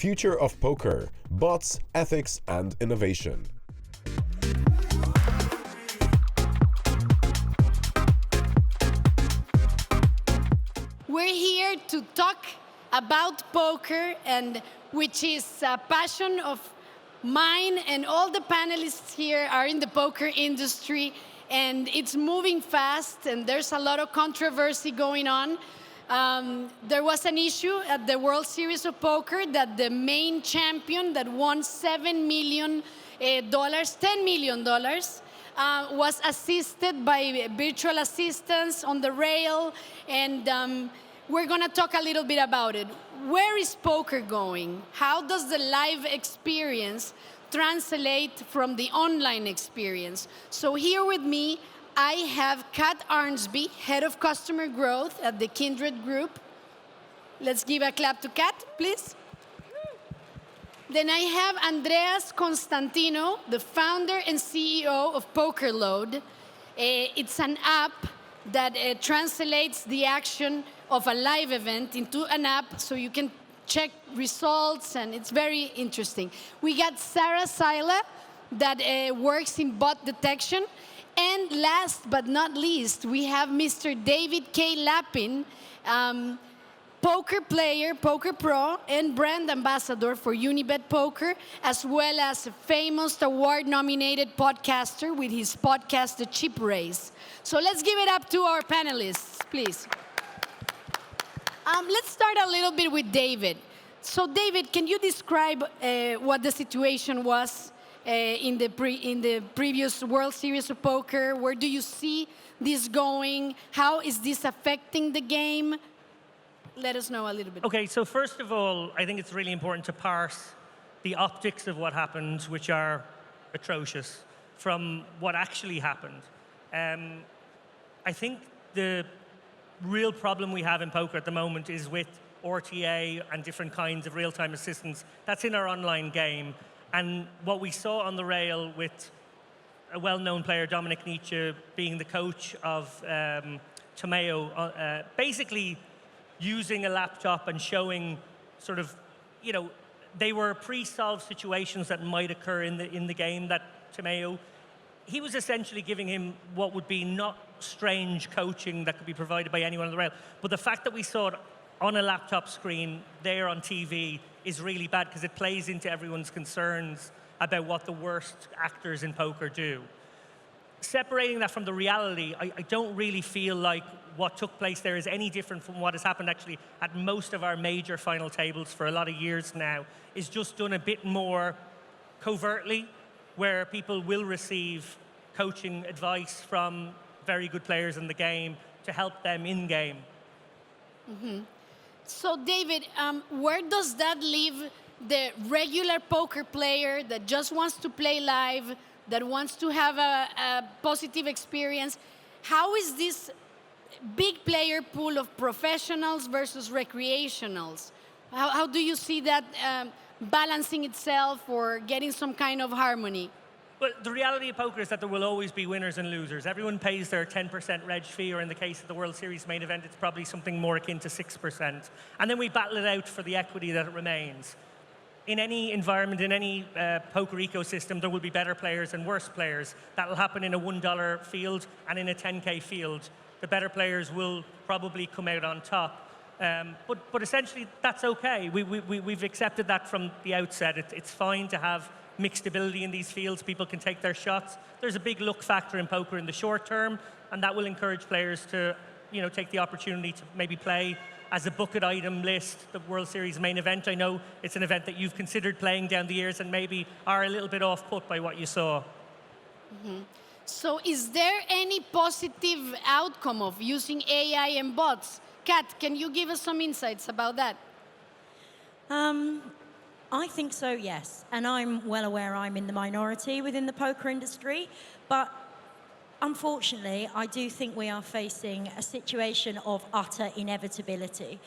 future of poker, bots, ethics, and innovation. We're here to talk about poker, and which is a passion of mine, and all the panelists here are in the poker industry, and it's moving fast, and there's a lot of controversy going on. There was an issue at the World Series of Poker that the main champion that won $7 million, $10 million, was assisted by virtual assistants on the rail, and we're going to talk a little bit about it. Where is poker going? How does the live experience translate from the online experience? So here with me, I have Kat Arnsby, Head of Customer Growth at the Kindred Group. Let's give a clap to Kat, please. Then I have Andreas Constantinou, the founder and CEO of Pokerload. It's an app that translates the action of a live event into an app so you can check results, and it's very interesting. We got Psaila that works in bot detection. And last but not least, we have Mr. David K. Lappin, poker player, poker pro, and brand ambassador for Unibet Poker, as well as a famous award-nominated podcaster with his podcast, The Chip Race. So let's give it up to our panelists, please. Let's start a little bit with David. So David, can you describe what the situation was in the previous World Series of Poker? Where do you see this going? How is this affecting the game? Let us know a little bit. Okay, so first of all, I think it's really important to parse the optics of what happened, which are atrocious, from what actually happened. I think the real problem we have in poker at the moment is with RTA and different kinds of real-time assistance. That's in our online game. And what we saw on the rail with a well-known player, Dominic Nietzsche, being the coach of Tomeo, basically using a laptop and showing sort of, you know, they were pre-solved situations that might occur in the game that Tomeo, he was essentially giving him what would be not strange coaching that could be provided by anyone on the rail. But the fact that we saw it on a laptop screen there on TV is really bad, because it plays into everyone's concerns about what the worst actors in poker do. Separating that from the reality, I don't really feel like what took place there is any different from what has happened actually at most of our major final tables for a lot of years now. Is just done a bit more covertly, where people will receive coaching advice from very good players in the game to help them in-game. Mm-hmm. So David, where does that leave the regular poker player that just wants to play live, that wants to have a positive experience? How is this big player pool of professionals versus recreationals? How do you see that balancing itself or getting some kind of harmony? Well, the reality of poker is that there will always be winners and losers. Everyone pays their 10% reg fee, or in the case of the World Series main event, it's probably something more akin to 6%. And then we battle it out for the equity that it remains. In any environment, in any poker ecosystem, there will be better players and worse players. That will happen in a $1 field and in a 10K field. The better players will probably come out on top. But essentially, that's okay. We've accepted that from the outset. It's fine to have mixed ability in these fields. People can take their shots. There's a big luck factor in poker in the short term, and that will encourage players to, you know, take the opportunity to maybe play as a bucket item list, the World Series main event. I know it's an event that you've considered playing down the years and maybe are a little bit off-put by what you saw. Mm-hmm. So is there any positive outcome of using AI and bots? Kat, can you give us some insights about that? I think so, yes. And I'm well aware I'm in the minority within the poker industry. But unfortunately, I do think we are facing a situation of utter inevitability.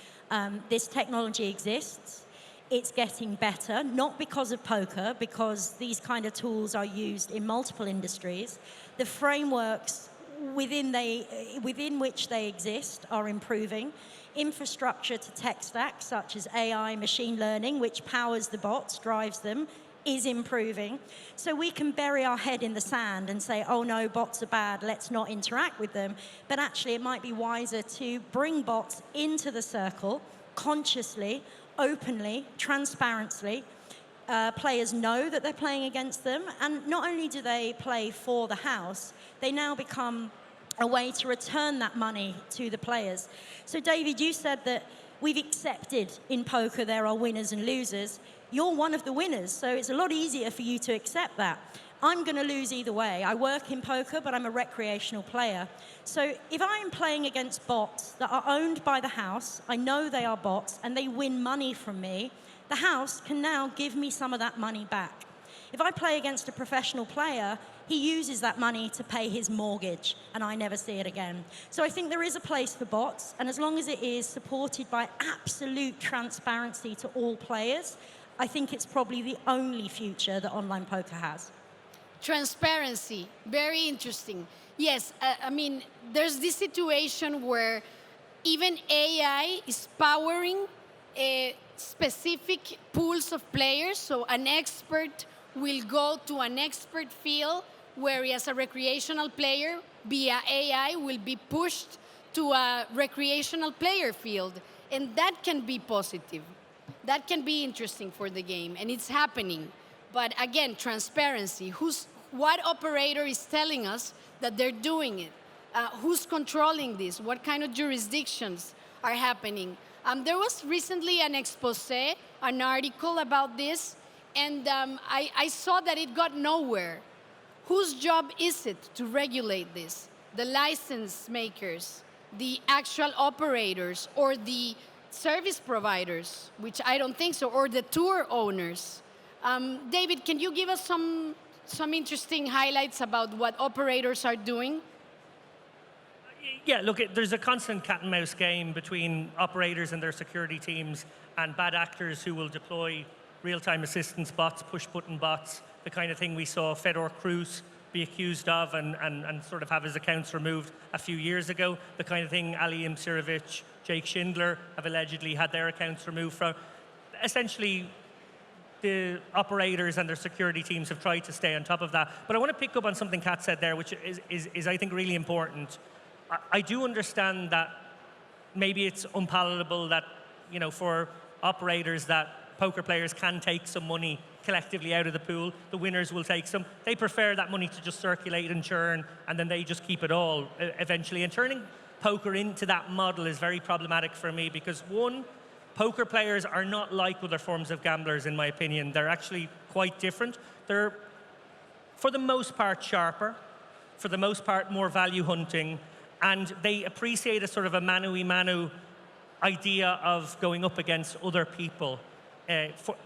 This technology exists. It's getting better, not because of poker, because these kind of tools are used in multiple industries. The frameworks within which they exist are improving. Infrastructure to tech stacks such as AI, machine learning, which powers the bots, drives them, is improving. So we can bury our head in the sand and say, oh no, bots are bad, let's not interact with them. But actually it might be wiser to bring bots into the circle consciously, openly, transparently. Players know that they're playing against them, and not only do they play for the house, they now become a way to return that money to the players. So David, you said that we've accepted in poker there are winners and losers. You're one of the winners, so it's a lot easier for you to accept that. I'm going to lose either way. I work in poker, but I'm a recreational player. So if I'm playing against bots that are owned by the house, I know they are bots, and they win money from me, the house can now give me some of that money back. If I play against a professional player, he uses that money to pay his mortgage, and I never see it again. So I think there is a place for bots, and as long as it is supported by absolute transparency to all players, I think it's probably the only future that online poker has. Transparency, very interesting. Yes, I mean, there's this situation where even AI is powering specific pools of players. So an expert will go to an expert field, whereas a recreational player via AI will be pushed to a recreational player field. And that can be positive. That can be interesting for the game, and it's happening. But again, transparency. What operator is telling us that they're doing it? Who's controlling this? What kind of jurisdictions are happening? There was recently an expose, an article about this, and I saw that it got nowhere. Whose job is it to regulate this? The license makers, the actual operators, or the service providers, which I don't think so, or the tour owners? David, can you give us some interesting highlights about what operators are doing? Yeah, look, there's a constant cat and mouse game between operators and their security teams and bad actors who will deploy real-time assistance bots, push-button bots, the kind of thing we saw Fedor Cruz be accused of and sort of have his accounts removed a few years ago, the kind of thing Ali Imsirovic, Jake Schindler have allegedly had their accounts removed from. Essentially, the operators and their security teams have tried to stay on top of that. But I want to pick up on something Kat said there, which is I think, really important. I do understand that maybe it's unpalatable that, you know, for operators that poker players can take some money collectively out of the pool. The winners will take some. They prefer that money to just circulate and churn, and then they just keep it all eventually. And turning poker into that model is very problematic for me because, one, poker players are not like other forms of gamblers, in my opinion. They're actually quite different. They're, for the most part, sharper, for the most part, more value hunting, and they appreciate a sort of a manu-y-manu idea of going up against other people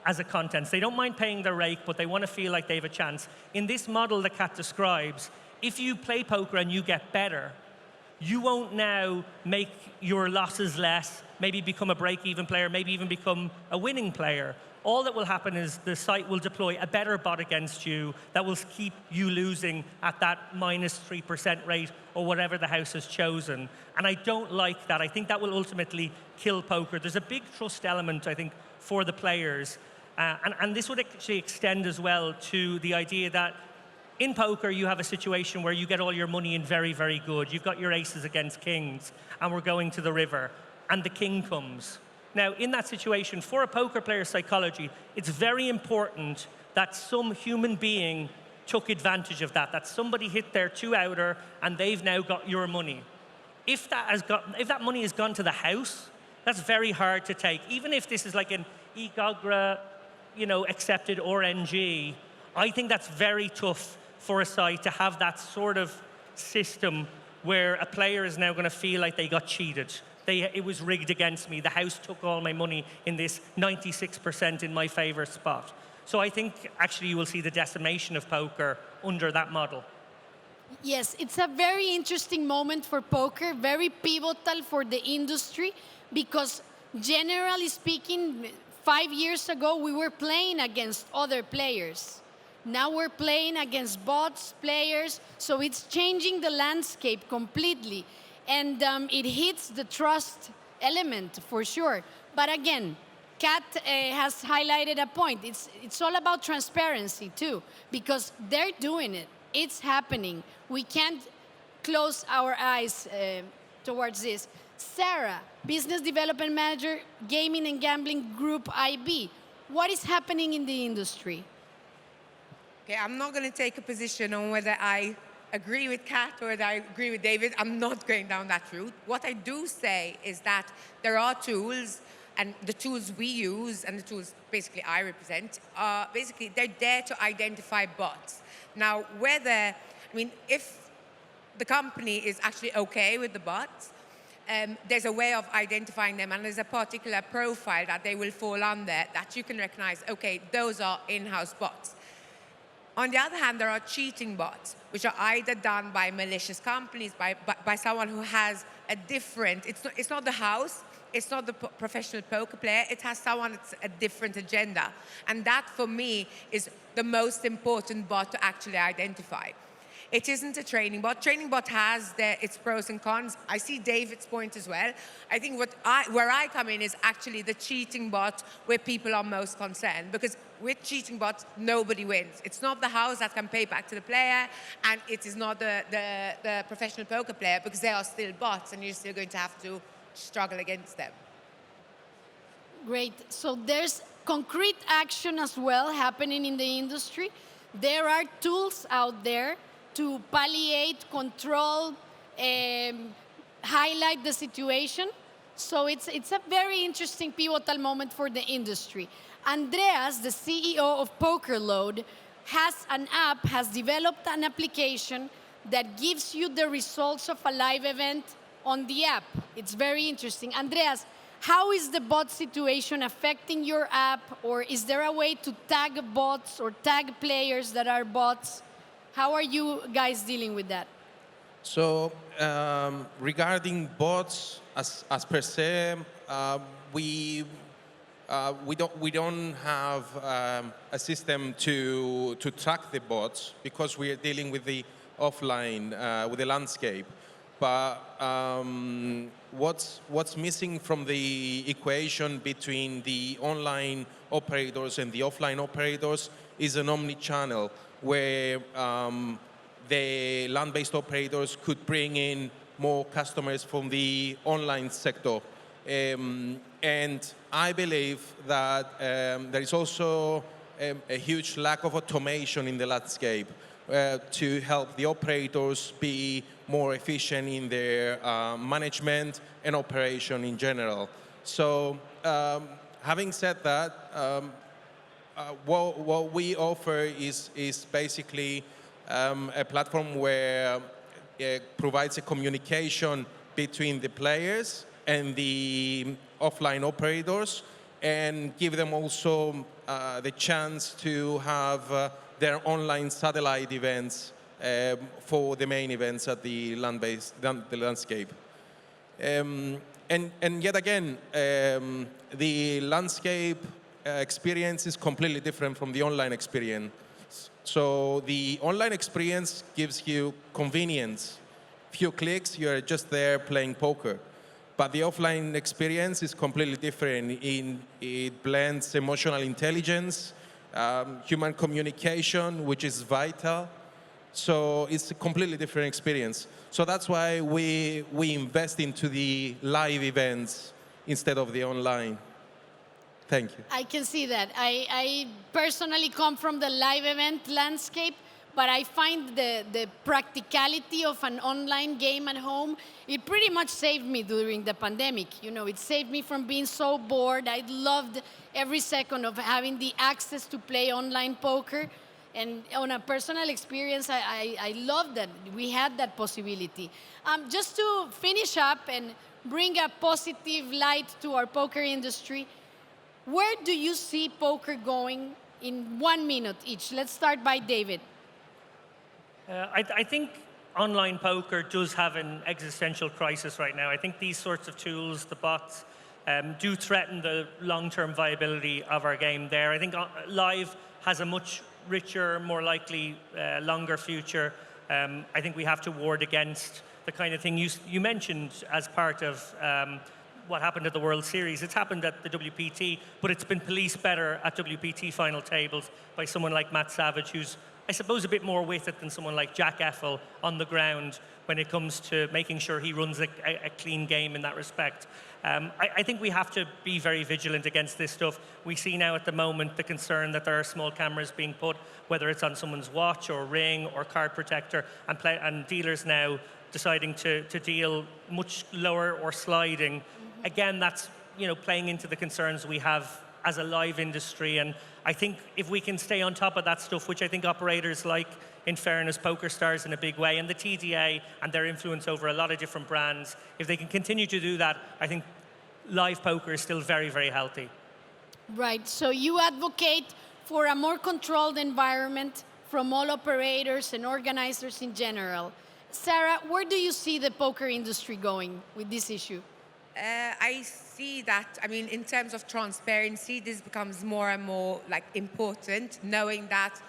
as a contents. They don't mind paying their rake, but they want to feel like they have a chance. In this model that Kat describes, if you play poker and you get better, you won't now make your losses less, maybe become a break-even player, maybe even become a winning player. All that will happen is the site will deploy a better bot against you that will keep you losing at that minus 3% rate or whatever the house has chosen. And I don't like that. I think that will ultimately kill poker. There's a big trust element, I think, for the players. And this would actually extend as well to the idea that in poker, you have a situation where you get all your money in very, very good. You've got your aces against kings, and we're going to the river, and the king comes. Now, in that situation, for a poker player's psychology, it's very important that some human being took advantage of that somebody hit their two-outer, and they've now got your money. If that money has gone to the house, that's very hard to take. Even if this is like an EGOGRA, accepted RNG, I think that's very tough for a site to have that sort of system where a player is now going to feel like they got cheated. It was rigged against me. The house took all my money in this 96% in my favor spot. So I think actually you will see the decimation of poker under that model. Yes, it's a very interesting moment for poker, very pivotal for the industry, because generally speaking, 5 years ago, we were playing against other players. Now we're playing against bots, players, so it's changing the landscape completely. And it hits the trust element for sure. But again, Kat has highlighted a point. It's all about transparency too, because they're doing it. It's happening. We can't close our eyes towards this. Sarah, Business Development Manager, Gaming and Gambling Group IB. What is happening in the industry? Okay, I'm not going to take a position on whether I agree with Kat or whether I agree with David. I'm not going down that route. What I do say is that there are tools, and the tools we use and the tools basically I represent are basically, they're there to identify bots. Now, if the company is actually okay with the bots, there's a way of identifying them, and there's a particular profile that they will fall under that you can recognize, okay, those are in-house bots. On the other hand, there are cheating bots, which are either done by malicious companies, by someone who has a different, it's not the house, it's not the professional poker player, it has someone that's a different agenda. And that, for me, is the most important bot to actually identify. It isn't a training bot. Training bot has its pros and cons. I see David's point as well. I think where I come in is actually the cheating bot where people are most concerned, because with cheating bots, nobody wins. It's not the house that can pay back to the player, and it is not the professional poker player, because they are still bots and you're still going to have to struggle against them. Great. So there's concrete action as well happening in the industry. There are tools out there to palliate, control, highlight the situation. So it's a very interesting pivotal moment for the industry. Andreas, the CEO of Pokerload, has developed an application that gives you the results of a live event on the app. It's very interesting. Andreas, how is the bot situation affecting your app, or is there a way to tag bots or tag players that are bots? How are you guys dealing with that? So regarding bots, as per se, we don't have a system to track the bots, because we are dealing with the offline, with the landscape. But what's missing from the equation between the online operators and the offline operators is an omni-channel, where the land-based operators could bring in more customers from the online sector. And I believe that there is also a huge lack of automation in the landscape to help the operators be more efficient in their management and operation in general. So having said that, what we offer is basically a platform where it provides a communication between the players and the offline operators, and give them also the chance to have their online satellite events for the main events at the the landscape. And yet again, the landscape experience is completely different from the online experience. So the online experience gives you convenience. Few clicks, you're just there playing poker. But the offline experience is completely different. It blends emotional intelligence, human communication, which is vital. So it's a completely different experience. So that's why we invest into the live events instead of the online. Thank you. I can see that. I personally come from the live event landscape, but I find the practicality of an online game at home, it pretty much saved me during the pandemic. You know, it saved me from being so bored. I loved every second of having the access to play online poker. And on a personal experience, I love that we had that possibility. Just to finish up and bring a positive light to our poker industry, where do you see poker going in 1 minute each? Let's start by David. I think online poker does have an existential crisis right now. I think these sorts of tools, the bots, do threaten the long-term viability of our game there. I think live has a much richer, more likely, longer future. I think we have to ward against the kind of thing you mentioned as part of what happened at the World Series. It's happened at the WPT, but it's been policed better at WPT final tables by someone like Matt Savage, who's, I suppose, a bit more with it than someone like Jack Eiffel on the ground when it comes to making sure he runs a clean game in that respect. I think we have to be very vigilant against this stuff. We see now at the moment the concern that there are small cameras being put, whether it's on someone's watch or ring or card protector, and dealers now deciding to deal much lower or sliding. Again, that's playing into the concerns we have as a live industry. And I think if we can stay on top of that stuff, which I think operators like, in fairness, PokerStars in a big way, and the TDA and their influence over a lot of different brands, if they can continue to do that, I think live poker is still very, very healthy. Right, so you advocate for a more controlled environment from all operators and organizers in general. Sarah, where do you see the poker industry going with this issue? I see that, in terms of transparency, this becomes more and more important, knowing that,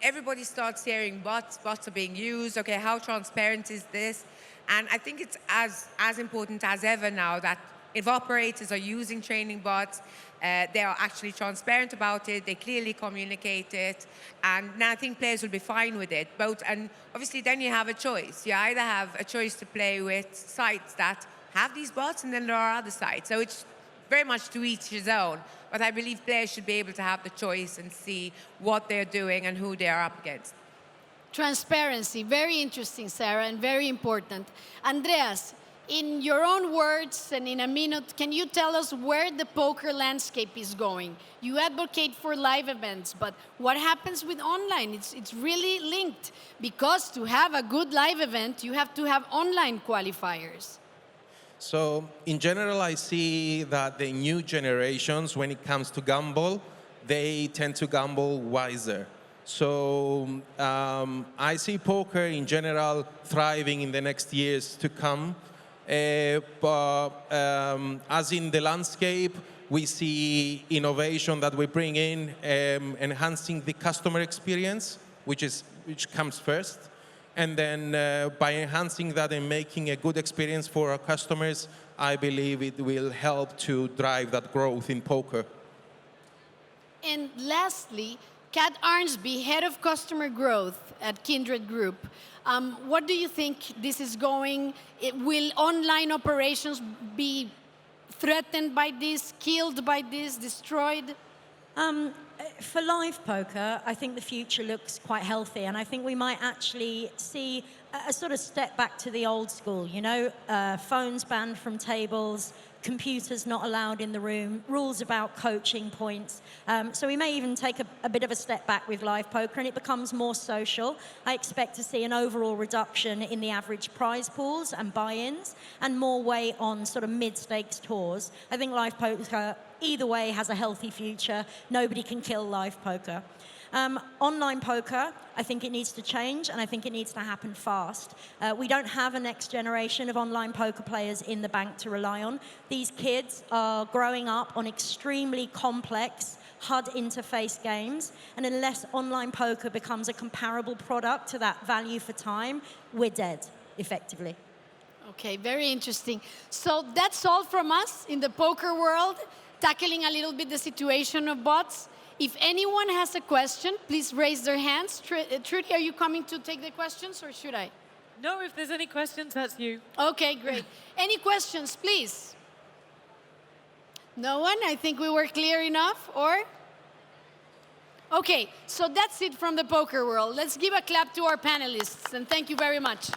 everybody starts hearing bots are being used. Okay, how transparent is this? And I think it's as important as ever now that if operators are using training bots, they are actually transparent about it, they clearly communicate it, and now I think players will be fine with it. And obviously then you have a choice. You either have a choice to play with sites that have these bots, and then there are other sites. So it's very much to each his own. But I believe players should be able to have the choice and see what they're doing and who they are up against. Transparency, very interesting, Sarah, and very important. Andreas, in your own words and in a minute, can you tell us where the poker landscape is going? You advocate for live events, but what happens with online? It's really linked, because to have a good live event, you have to have online qualifiers. So in general, I see that the new generations, when it comes to gamble, they tend to gamble wiser. So I see poker in general thriving in the next years to come. But as in the landscape, we see innovation that we bring in, enhancing the customer experience, which comes first. And then by enhancing that and making a good experience for our customers, I believe it will help to drive that growth in poker. And lastly, Kat Arnsby, Head of Customer Growth at Kindred Group. What do you think this is going? Will online operations be threatened by this, killed by this, destroyed? For live poker, I think the future looks quite healthy, and I think we might actually see a sort of step back to the old school, phones banned from tables, computers not allowed in the room, rules about coaching points. So we may even take a bit of a step back with live poker, and it becomes more social. I expect to see an overall reduction in the average prize pools and buy-ins, and more weight on sort of mid-stakes tours. I think live poker, either way, has a healthy future. Nobody can kill live poker. Online poker, I think it needs to change, and I think it needs to happen fast. We don't have a next generation of online poker players in the bank to rely on. These kids are growing up on extremely complex HUD interface games, and unless online poker becomes a comparable product to that value for time, we're dead, effectively. Okay, very interesting. So that's all from us in the poker world, tackling a little bit the situation of bots. If anyone has a question, please raise their hands. Trudy, are you coming to take the questions, or should I? No, if there's any questions, that's you. Okay, great. Any questions, please? No one? I think we were clear enough, or? Okay, so that's it from the poker world. Let's give a clap to our panelists, and thank you very much.